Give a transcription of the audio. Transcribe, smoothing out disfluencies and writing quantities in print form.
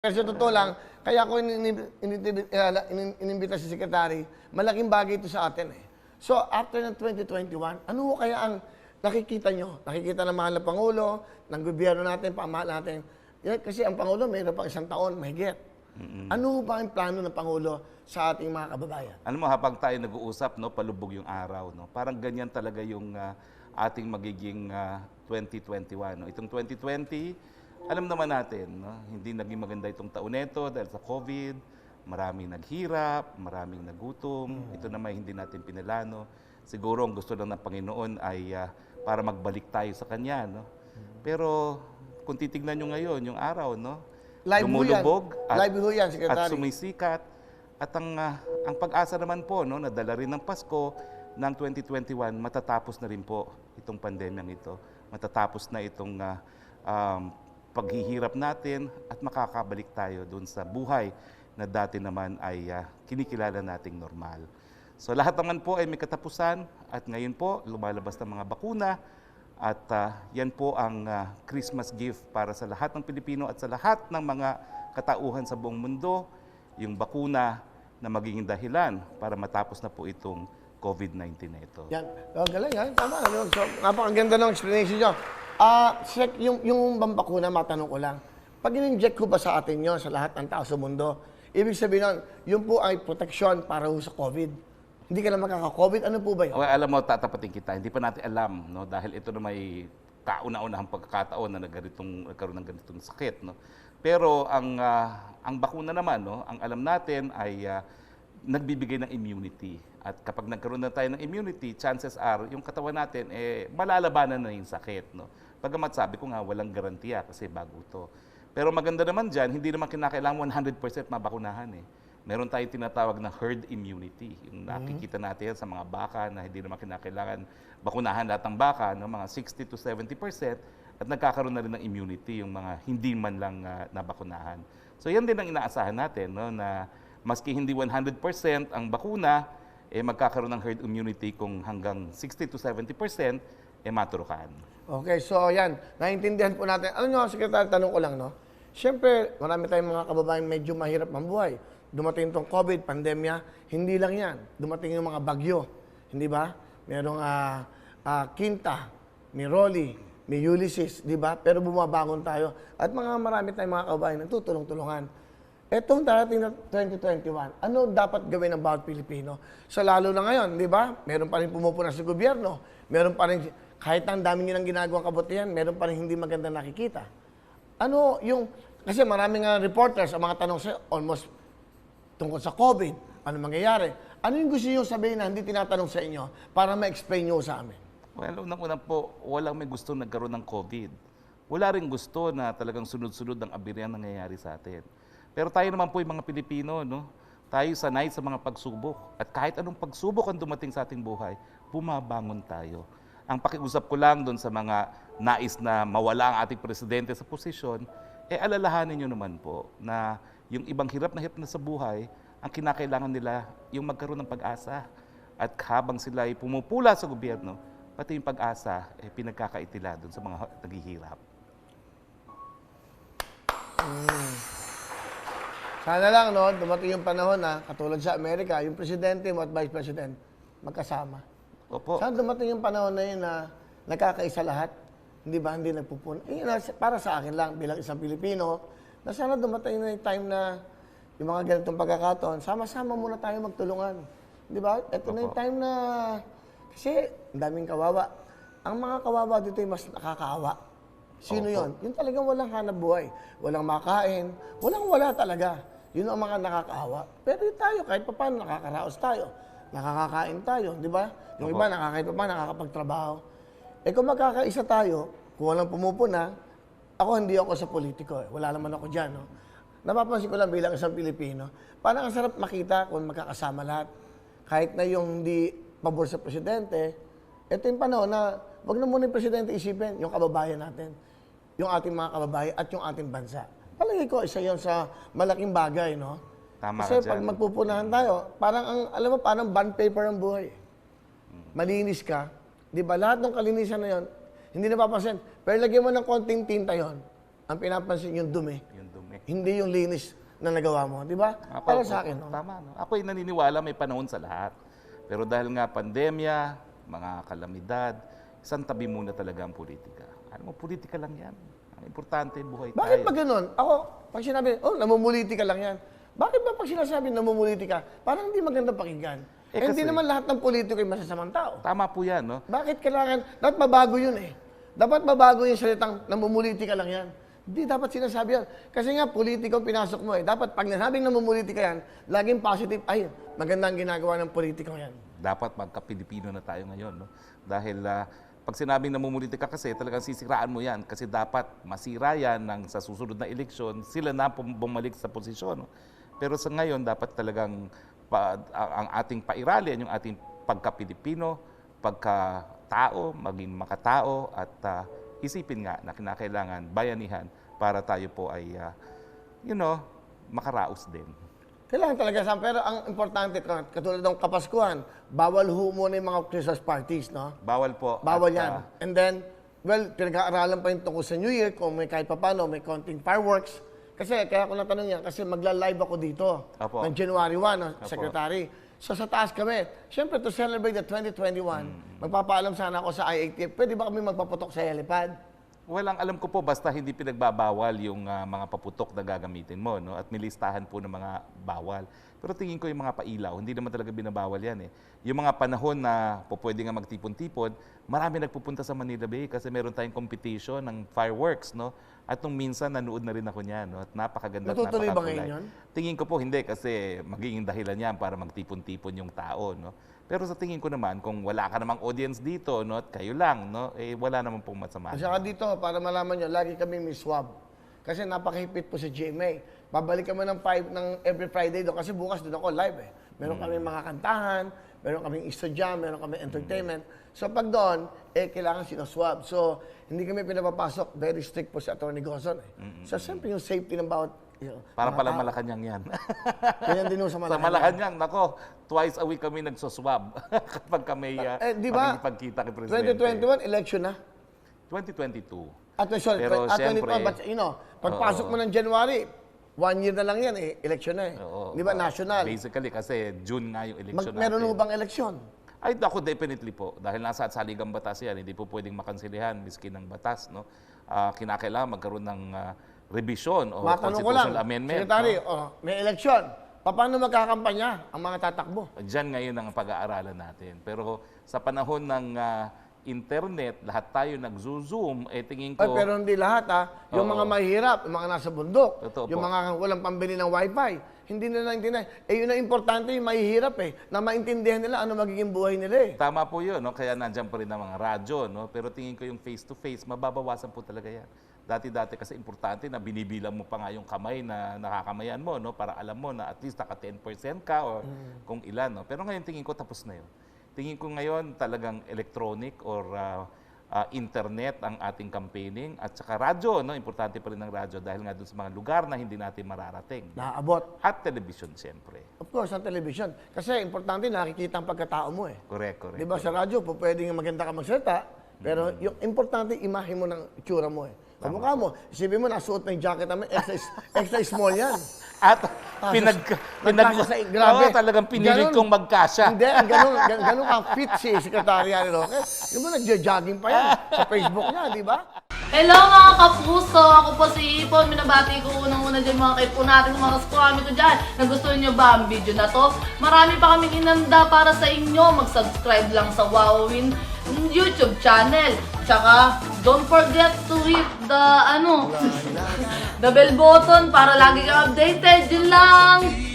Pero sa totoo lang, kaya ako inimbita si Secretary, malaking bagay ito sa atin eh. So, after ng 2021, ano kaya ang nakikita nyo? Nakikita ng mahal na Pangulo, ng gobyerno natin, pamahal natin. Kasi ang Pangulo, mayroon pang 1 taon, mahigit. Ano ba ang plano ng Pangulo sa ating mga kababayan? Alam mo, habang tayo nag-uusap, no, palubog yung araw. No? Parang ganyan talaga yung ating magiging 2021. No? Itong 2020, alam naman natin, no? Hindi naging maganda itong taon nito dahil sa COVID. Maraming naghirap, maraming nagutom. Ito naman hindi natin pinalano. Siguro ang gusto lang ng Panginoon ay para magbalik tayo sa Kanya. No? Pero kung titignan nyo ngayon, yung araw, no? Lumulubog at sumisikat. At ang pag-asa naman po, no, nadala rin ng Pasko ng 2021, matatapos na rin po itong pandemyang ito. Matatapos na itong paghihirap natin at makakabalik tayo doon sa buhay na dati naman ay kinikilala nating normal. So lahat naman po ay may katapusan at ngayon po lumalabas ng mga bakuna at yan po ang Christmas gift para sa lahat ng Pilipino at sa lahat ng mga katauhan sa buong mundo, yung bakuna na magiging dahilan para matapos na po itong COVID-19 na ito. Yan. Galing, ha? Tama. So, napakaganda ng explanation nyo. Sek, yung bambakuna, matanong ko lang. Pag in-inject ko ba sa atin yun, sa lahat ng tao sa mundo, ibig sabihin nun, yun po ay proteksyon para sa COVID. Hindi ka na makaka-COVID, ano po ba yun? Okay, alam mo, tatapatin kita. Hindi pa natin alam, no? Dahil ito na may kauna-unahang pagkakataon na nagkaroon ng ganitong sakit. No? Pero ang bakuna naman, no? Ang alam natin ay nagbibigay ng immunity. At kapag nagkaroon na tayo ng immunity, chances are, yung katawan natin, malalabanan na yung sakit. No? Pagamat sabi ko nga, walang garantiya kasi bago to. Pero maganda naman dyan, hindi naman kinakailangan 100% mabakunahan eh. Meron tayong tinatawag na herd immunity. Yung nakikita natin sa mga baka na hindi naman kinakailangan bakunahan lahat ng baka, no? Mga 60 to 70%, at nagkakaroon na rin ng immunity yung mga hindi man lang nabakunahan. So yan din ang inaasahan natin, no? Na maski hindi 100% ang bakuna, magkakaroon ng herd immunity kung hanggang 60 to 70% maturukan. Okay, so yan. Naintindihan po natin. Ano nyo, Secretary, tanong ko lang, no? Siyempre, marami tayong mga kababayan medyo mahirap ang buhay. Dumating itong COVID, pandemya, hindi lang yan. Dumating yung mga bagyo, hindi ba? Merong Quinta, may Rolly, may Ulysses, di ba? Pero bumabangon tayo. At marami tayong mga kababayan nagtutulong-tulungan. Etong darating na 2021, ano dapat gawin ng bawat Pilipino? So lalo na ngayon, di ba? Meron pa rin pumupuna sa gobyerno. Meron pa rin, kahit ang dami nilang ginagawang kabutihan, meron pa rin hindi maganda nakikita. Ano yung, kasi maraming reporters, ang mga tanong sa almost tungkol sa COVID, ano mangyayari? Ano yung gusto nyo sabihin na hindi tinatanong sa inyo para ma-explain nyo sa amin? Well, unang-unang po, walang may gusto nagkaroon ng COVID. Wala rin gusto na talagang sunod-sunod ang aberyan nangyayari sa atin. Pero tayo naman po yung mga Pilipino, no? Tayo sanay sa mga pagsubok. At kahit anong pagsubok ang dumating sa ating buhay, bumabangon tayo. Ang pakiusap ko lang doon sa mga nais na mawala ang ating presidente sa posisyon, alalahanin nyo naman po na yung ibang hirap na sa buhay, ang kinakailangan nila yung magkaroon ng pag-asa. At habang sila ay pumupula sa gobyerno, pati yung pag-asa, pinagkakaitila doon sa mga naghihirap. Sana lang, no, dumating yung panahon na, katulad sa Amerika, yung presidente mo at vice president, magkasama. Opo. Sana dumating yung panahon na yun na nagkakaisa lahat, hindi ba, hindi nagpupuna. Para sa akin lang, bilang isang Pilipino, na sana dumating na yung time na yung mga ganitong pagkakataon, sama-sama muna tayo magtulungan. Di ba? Ito na yung time na, kasi ang daming kawawa. Ang mga kawawa dito yung mas nakakaawa. Sino yon? Yung talagang walang hanap buhay, walang makain, walang-wala talaga. Yun ang mga nakakaawa. Pero tayo, kahit pa paano, nakakaraos tayo, nakakakain tayo, di ba? Yung iba, kahit pa paano, nakakapagtrabaho. Kung magkakaisa tayo, kung walang pumupuna, ako hindi ako sa politiko. Wala naman ako dyan. No? Napapansin ko lang bilang isang Pilipino, parang ang sarap makita kung magkakasama lahat. Kahit na yung hindi pabor sa presidente, ito yung panahon na wag na muna yung presidente isipin, yung kababayan natin, yung ating mga kababayan at yung ating bansa. Palagi ko, isa yun sa malaking bagay, no? Tama kasi ka pag dyan. magpupunahan tayo, alam mo, parang bond paper ang buhay. Malinis ka, di ba? Lahat ng kalinisan na yun, hindi napapansin. Pero lagyan mo ng konting tinta yon, ang pinapansin yung dumi. Yung dumi. hindi yung linis na nagawa mo. Di ba? Para sa akin. No? Tama. No? Ako'y naniniwala may panahon sa lahat. Pero dahil nga pandemya, mga kalamidad, isang tabi muna talaga ang politika. Ano mo, politika lang yan. Ang importante, buhay tayo. Bakit ba ganun? Ako, pag sinabi, namumuliti ka lang yan. Bakit ba pag sinasabi namumuliti ka, parang hindi maganda pakinggan? Hindi kasi- naman lahat ng politiko ay masasamang tao. Tama po yan, no? Bakit kailangan, dapat mabago yun eh. Dapat mabago yung salitang namumuliti ka lang yan. Hindi dapat sinasabi yan. Kasi nga, politiko ang pinasok mo eh. Dapat pag nasabing namumuliti ka yan, laging positive, ay, magandang ginagawa ng politiko yan. Dapat magka-Pilipino na tayo ngayon, no? Dahil pag sinabing namumuliti ka kasi, talagang sisiraan mo yan. Kasi dapat masira yan sa susunod na eleksyon, sila na bumalik sa posisyon. No? Pero sa ngayon, dapat talagang ang ating pairalyan, yung ating pagka-Pilipino, pagka-tao, maging makatao, at isipin nga na kinakailangan bayanihan para tayo po ay, makaraos din. Kailangan talaga sa pero ang importante, katulad ng Kapaskuhan, bawal ho muna yung mga Christmas parties, no? Bawal po. Bawal At, yan. And then, well, pinag-aaralan pa yung tungkol sa New Year, kung may kahit papano, may konting fireworks. Kasi, kaya ko natanong yan, kasi magla-live ako dito, Apo. ng January 1, no, Apo. Secretary. So, sa taas kami. Siyempre, to celebrate the 2021, magpapaalam sana ako sa IATF, pwede ba kami magpaputok sa helipad? Well, ang alam ko po, basta hindi pinagbabawal yung mga paputok na gagamitin mo, no? At may listahan po ng mga bawal. Pero tingin ko yung mga pailaw, hindi naman talaga binabawal yan eh. Yung mga panahon na pwede nga magtipon-tipon, marami nagpupunta sa Manila Bay kasi meron tayong competition ng fireworks, no? At nung minsan, nanood na rin ako niyan, no? At napakaganda at Natutuloy ba napakakulay. ngayon yun? Tingin ko po hindi kasi magiging dahilan yan para magtipon-tipon yung tao, no? Pero sa tingin ko naman, kung wala ka namang audience dito, no, at kayo lang, no, wala naman pong masama. At saka dito, para malaman nyo, lagi kami may swab. Kasi napakahipit po sa GMA. Babalik kami ng every Friday doon kasi bukas doon ako live eh. Meron kami mga kantahan, meron kaming Easter jam, meron kami entertainment. So pag doon, kailangan sinaswab. So hindi kami pinapapasok, very strict po si Atty. Gozon eh. So siyempre yung safety ng bawat Para mga palang tao. Malacanang yan. Ganyan din sa Sa Malacanang. Malacanang, nako, twice a week kami nagsoswab kapag kami di ba, pagkita kay Presidente. 2021, election na. 2022. Sorry, Pero siyempre, but pagpasok mo ng January, 1 year na lang yan eh, election na eh. Oo, Di ba, national? Basically, kasi June nga yung election Meron ho natin. bang eleksyon? Ay, ako definitely po. Dahil nasa saligang batas yan, hindi po pwedeng makansilihan miski ng batas. No? Kinakailangan magkaroon ng revision o Matanong ko lang, constitutional amendment. Secretary, no? may eleksyon. Paano magkakampanya ang mga tatakbo? Diyan ngayon ang pag-aaralan natin. Pero sa panahon ng internet, lahat tayo nag-zoom, tingin ko... Pero hindi lahat Yung Oo. mga mahihirap, yung mga nasa bundok, Totoo yung po. mga walang pambili ng wifi, hindi nila naintindihan. Yun ang importante, yung mahihirap na maintindihan nila ano magiging buhay nila eh. Tama po yun, no? Kaya nandiyan pa rin ang mga radyo. No? Pero tingin ko yung face-to-face, mababawasan po talaga yan. Dati-dati kasi importante na binibilang mo pa nga yung kamay na nakakamayan mo, no? Para alam mo na at least naka 10% ka or kung ilan. No? Pero ngayon tingin ko tapos na yun. Tingin ko ngayon talagang electronic or internet ang ating campaigning at saka radyo. No? Importante pa rin ang radyo dahil nga doon sa mga lugar na hindi natin mararating. Naaabot. At television siyempre. Of course, ang television. Kasi importante, nakikita ang pagkatao mo eh. Correct. Di ba sa radyo, pwedeng maganda ka magsalita, pero yung importante, imahe mo ng itsura mo eh. Kamukha mo, isipin mo, nasuot mo yung jacket namin, extra small yan. At nagkasya sa grabe. talagang pinilit Ganon. kong magkasya. Hindi, ganun ang fit si Secretary Roque. Yung mo, nagja-jogging pa yan sa Facebook niya, di ba? Hello mga kapuso! Ako po si Ipon. Minabati ko unang-una dyan mga kaipo natin, mga kaskwami ko dyan. Nagustuhan nyo ba ang video na to? Marami pa kaming inanda para sa inyo. Mag-subscribe lang sa Wowin YouTube channel. Tsaka, don't forget to hit the, the bell button para lagi kang updated. Yun lang!